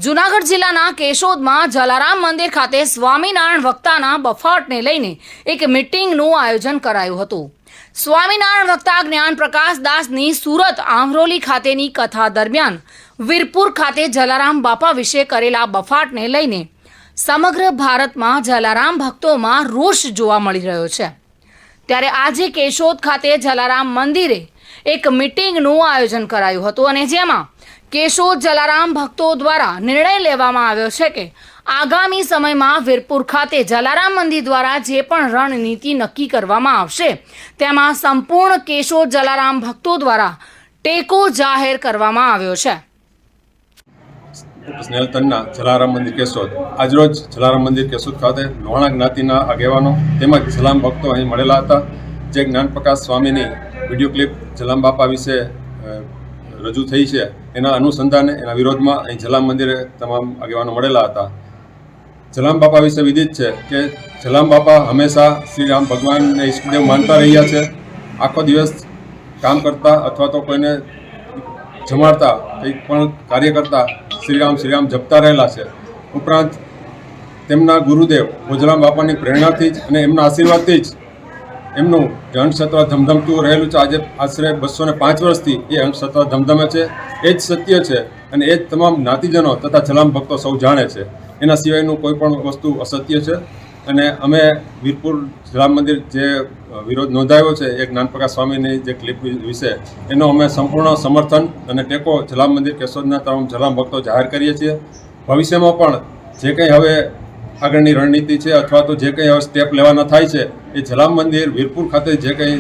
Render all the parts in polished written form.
જૂનાગઢ જિલ્લાના કેશોદમાં જલારામ મંદિર ખાતે સ્વામિનારાયણ વક્તાના બફાટને લઈને એક મીટિંગનું આયોજન કરાયું હતું। સ્વામિનારાયણ વક્તા જ્ઞાન પ્રકાશ દાસની સુરત આંભરોલી ખાતેની કથા દરમિયાન વીરપુર ખાતે જલારામ બાપા વિશે કરેલા બફાટને લઈને સમગ્ર ભારતમાં જલારામ ભક્તોમાં રોષ જોવા મળી રહ્યો છે। ત્યારે આજે કેશોદ ખાતે જલારામ મંદિરે એક મીટિંગનું આયોજન કરાયું હતું અને જેમાં કેશોદ જલારામ ભક્તો દ્વારા નિર્ણય લેવામાં આવ્યો છે કે આગામી સમયમાં વીરપુર ખાતે જલારામ મંદિર દ્વારા જે પણ રણનીતિ નક્કી કરવામાં આવશે તેમાં સંપૂર્ણ કેશોદ જલારામ ભક્તો દ્વારા ટેકો જાહેર કરવામાં આવ્યો છે। સ્નેહલતનના જલારામ મંદિર કેશોદ આજરોજ જલારામ મંદિર કેશોદ ખાતે લોહાણા જ્ઞાતિના આગેવાનો તેમજ જલારામ ભક્તો અહીં મળેલા હતા। જે જ્ઞાન પ્રકાશ સ્વામીની વિડીયો ક્લિપ જલારામ બાપા વિશે રજૂ થઈ છે એના અનુસંધાને એના વિરોધમાં અહીં જલારામ મંદિરે તમામ આગેવાનો મળેલા હતા। જલારામ બાપા વિશે વિદિત છે કે જલારામ બાપા હંમેશા શ્રી રામ ભગવાનને ઈષ્ટદેવ માનતા રહ્યા છે। આખો દિવસ કામ કરતા અથવા તો કોઈને જમાડતા કંઈક પણ કાર્ય કરતા શ્રી રામ જપતા રહેલા છે। ઉપરાંત તેમના ગુરુદેવ ભોજરામ બાપાની પ્રેરણાથી જ અને એમના આશીર્વાદથી જ એમનું જે અંશતત્વ ધમધમતું રહેલું છે। આજે આશરે 205 વર્ષથી એ અંશતત્વ ધમધમે છે। એ જ સત્ય છે અને એ જ તમામ જ્ઞાતિજનો તથા જલારામ ભક્તો સૌ જાણે છે। એના સિવાયનું કોઈ પણ વસ્તુ અસત્ય છે અને અમે વીરપુર જલારામ મંદિર જે વિરોધ નોંધાયો છે એ જ્ઞાન પ્રકાશ સ્વામીની જે ક્લિપ વિશે એનો અમે સંપૂર્ણ સમર્થન અને ટેકો જલારામ મંદિર કેશોદના તમામ જલારામ ભક્તો જાહેર કરીએ છીએ। ભવિષ્યમાં પણ જે કંઈ હવે આગળની રણનીતિ છે અથવા તો જે કંઈ હવે સ્ટેપ લેવાના થાય છે એ જલારામ મંદિર વીરપુર ખાતે જે કંઈ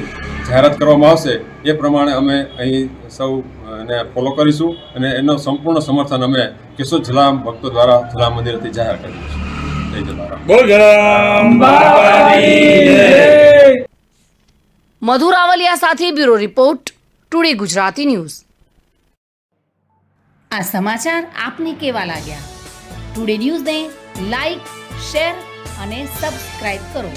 જાહેરાત કરવામાં આવશે એ પ્રમાણે અમે અહીં સૌ એને ફોલો કરીશું અને એનો સંપૂર્ણ સમર્થન અમે કેશોદ જલારામ ભક્તો દ્વારા જલારામ મંદિરથી જાહેર કરીશું। જય જલારામ। બોલ જલારામ બાપાની જય। મધુ રાવલિયા સાથે bureau report today Gujarati news. આ સમાચાર આપને કેવા લાગ્યા? ટુડે ન્યૂઝને લાઈક, શેર અને સબસ્ક્રાઇબ કરો।